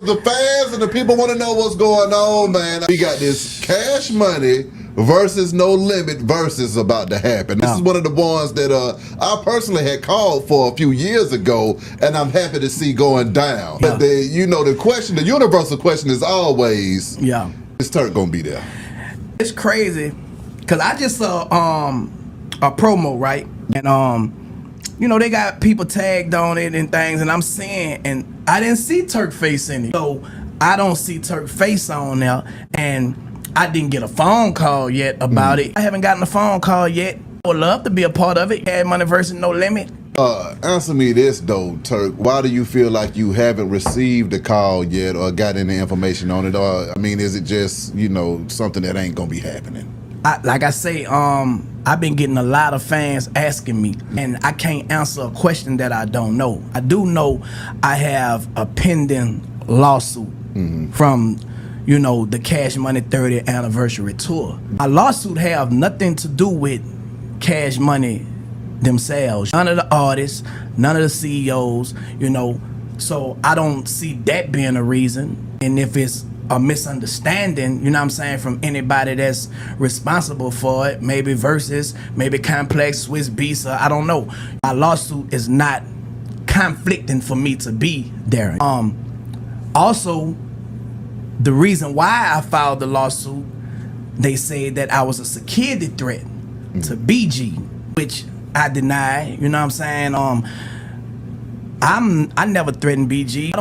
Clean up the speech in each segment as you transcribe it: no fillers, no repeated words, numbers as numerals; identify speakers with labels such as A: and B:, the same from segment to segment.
A: The fans and the people want to know what's going on, man. We got this Cash Money versus No Limit versus about to happen. This is one of the ones that I personally had called for a few years ago, and I'm happy to see going down. But the question, the universal question is always, is Turk gonna be there?
B: It's crazy, cause I just saw a promo, right? And they got people tagged on it and things, and I'm seeing, and I didn't see Turk face in it. So I don't see Turk face on there, and I didn't get a phone call yet about it. I haven't gotten a phone call yet. I would love to be a part of it. Cash Money versus No Limit.
A: Answer me this though, Turk. Why do you feel like you haven't received a call yet or got any information on it? Or, I mean, is it just, something that ain't gonna be happening?
B: Like I say, I've been getting a lot of fans asking me, and I can't answer a question that I don't know. I do know I have a pending lawsuit from, the Cash Money 30th anniversary tour. My lawsuit have nothing to do with Cash Money themselves. None of the artists, none of the CEOs, so I don't see that being a reason. And if it's a misunderstanding, from anybody that's responsible for it, maybe VERZUZ, maybe Complex, Swiss Beats, I don't know. My lawsuit is not conflicting for me to be there. Also, the reason why I filed the lawsuit, they say that I was a security threat to BG, which I deny. I never threatened BG.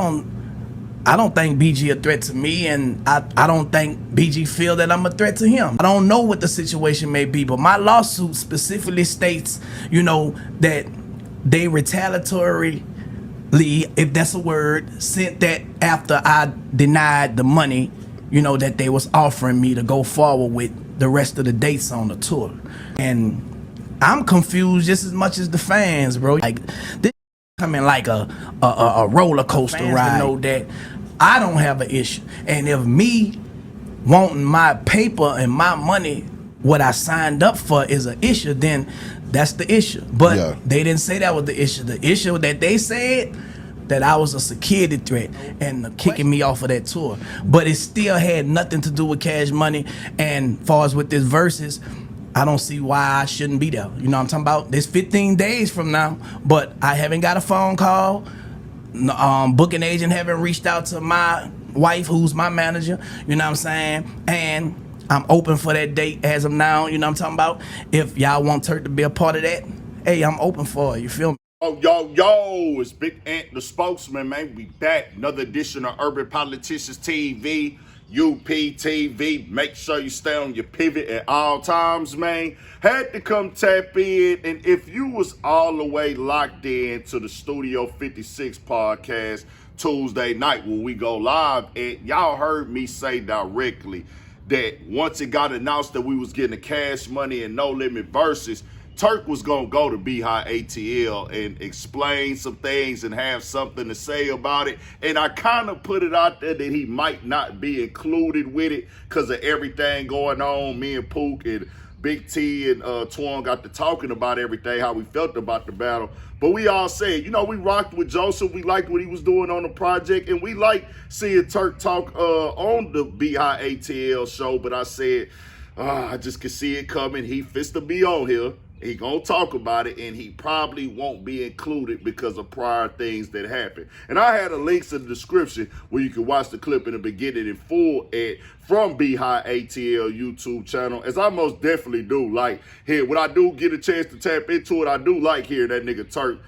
B: I don't think BG a threat to me, and I don't think BG feel that I'm a threat to him. I don't know what the situation may be, but my lawsuit specifically states, that they retaliatorily, if that's a word, sent that after I denied the money, that they was offering me to go forward with the rest of the dates on the tour. And I'm confused just as much as the fans, bro. Like, this coming like a roller coaster ride. Know that I don't have an issue, and if me wanting my paper and my money, what I signed up for, is an issue, then that's the issue. But they didn't say that was the issue. The issue that they said that I was a security threat and kicking me off of that tour. But it still had nothing to do with Cash Money. And far as with this VERZUZ, I don't see why I shouldn't be there. I'm talking about? This 15 days from now, but I haven't got a phone call. Booking agent haven't reached out to my wife, who's my manager. And I'm open for that date as of now. I'm talking about? If y'all want Turk to be a part of that, hey, I'm open for it. You feel me?
C: Oh, yo, it's Big Ant, the spokesman, man. We back. Another edition of Urban Politicians TV, UPTV. Make sure you stay on your pivot at all times, man. Had to come tap in. And if you was all the way locked in to the Studio 56 podcast Tuesday night when we go live, and y'all heard me say directly that once it got announced that we was getting a Cash Money and No Limit versus, Turk was going to go to Beehive ATL and explain some things and have something to say about it. And I kind of put it out there that he might not be included with it because of everything going on. Me and Pook and Big T and Twan got to talking about everything, how we felt about the battle. But we all said, we rocked with Joseph. We liked what he was doing on the project. And we liked seeing Turk talk on the Beehive ATL show. But I said, I just could see it coming. He fits to be on here. He gonna talk about it, and he probably won't be included because of prior things that happened. And I had a link in the description where you can watch the clip in the beginning in full from Beehive ATL YouTube channel, as I most definitely do like here. When I do get a chance to tap into it, I do like hearing that nigga Turk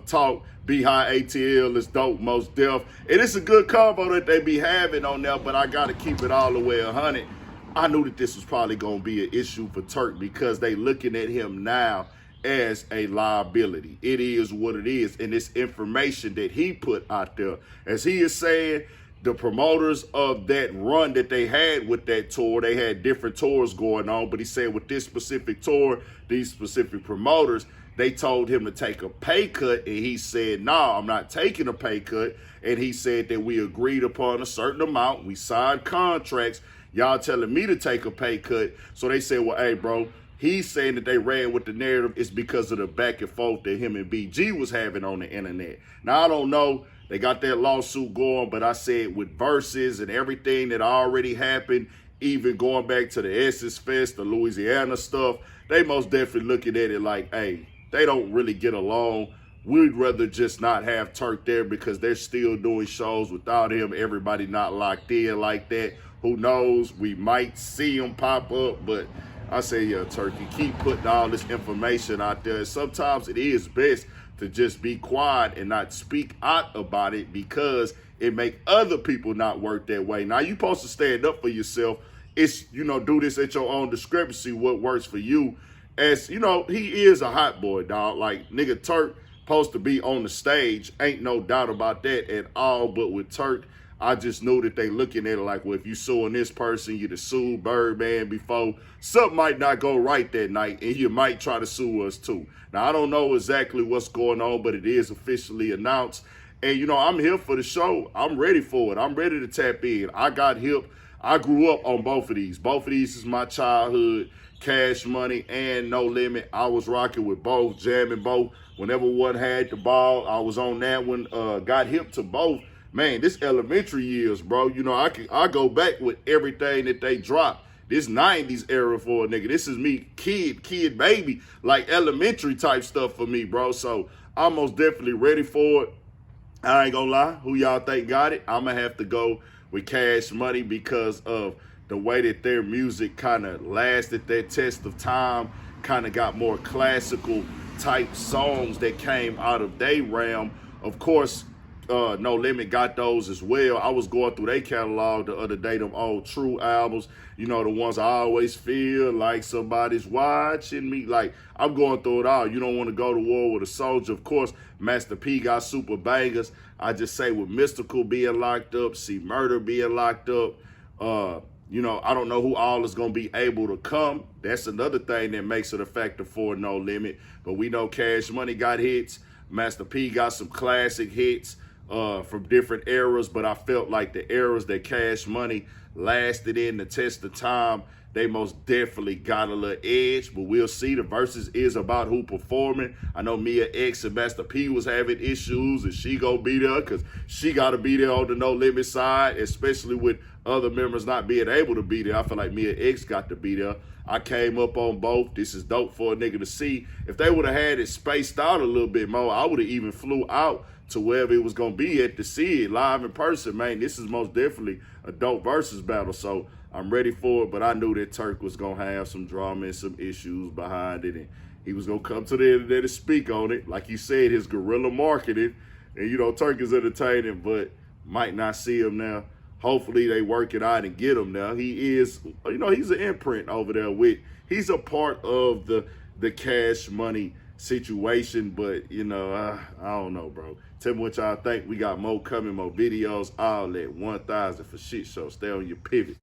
C: talk. Beehive ATL is dope, most def. And it's a good combo that they be having on there, but I gotta keep it all the way 100. I knew that this was probably going to be an issue for Turk because they looking at him now as a liability. It is what it is. And this information that he put out there, as he is saying, the promoters of that run that they had with that tour, they had different tours going on, but he said with this specific tour, these specific promoters, they told him to take a pay cut, and he said, no, I'm not taking a pay cut. And he said that we agreed upon a certain amount. We signed contracts. Y'all telling me to take a pay cut. So they said, well, hey, bro, he's saying that they ran with the narrative is because of the back and forth that him and BG was having on the internet. Now, I don't know They got that lawsuit going, but I said with Versus and everything that already happened, even going back to the Essence Fest, the Louisiana stuff, they most definitely looking at it like, hey, they don't really get along. We'd rather just not have Turk there because they're still doing shows without him. Everybody not locked in like that. Who knows? We might see him pop up, but I say, yeah, Turk, you keep putting all this information out there. Sometimes it is best to just be quiet and not speak out about it because it make other people not work that way. Now, you supposed to stand up for yourself. It's, do this at your own discrepancy, what works for you. As, he is a hot boy, dog. Like, nigga, Turk supposed to be on the stage. Ain't no doubt about that at all. But with Turk, I just knew that they looking at it like, well, if you suing this person, you'd have sued Birdman before. Something might not go right that night, and you might try to sue us too. Now, I don't know exactly what's going on, but it is officially announced. And, I'm here for the show. I'm ready for it. I'm ready to tap in. I got hip. I grew up on both of these. Both of these is my childhood. Cash Money and No Limit. I was rocking with both, jamming both. Whenever one had the ball, I was on that one. Got hip to both. Man, this elementary years, bro. I go back with everything that they dropped. This 90s era for a nigga. This is me, kid, baby, like elementary type stuff for me, bro. So I'm most definitely ready for it. I ain't gonna lie. Who y'all think got it? I'm gonna have to go with Cash Money because of the way that their music kind of lasted that test of time, kind of got more classical type songs that came out of their realm. Of course, No Limit got those as well. I was going through their catalog the other day, them old True albums, the ones I always feel like somebody's watching me. Like, I'm going through it all. You don't want to go to war with a soldier. Of course, Master P got super bangers. I just say with Mystical being locked up, See Murder being locked up, I don't know who all is going to be able to come. That's another thing that makes it a factor for No Limit. But we know Cash Money got hits. Master P got some classic hits from different eras, but I felt like the eras that Cash Money lasted in the test of time, they most definitely got a little edge, but we'll see. The Versus is about who performing. I know Mia X and Master P was having issues, and she gonna be there because she got to be there on the No Limit side, especially with other members not being able to be there. I feel like Mia X got to be there. I came up on both. This is dope for a nigga to see. If they would have had it spaced out a little bit more, I would have even flew out to wherever it was going to be at to see it live in person, man. This is most definitely a dope Versus battle, so I'm ready for it, but I knew that Turk was going to have some drama and some issues behind it, and he was going to come to the internet and speak on it. Like he said, his guerrilla marketing, and, Turk is entertaining, but might not see him now. Hopefully they work it out and get him now. He is, he's an imprint over there he's a part of the Cash Money situation, but, I don't know, bro. Tell me what y'all think. We got more coming, more videos, all that 1,000 for shit show. Stay on your pivot.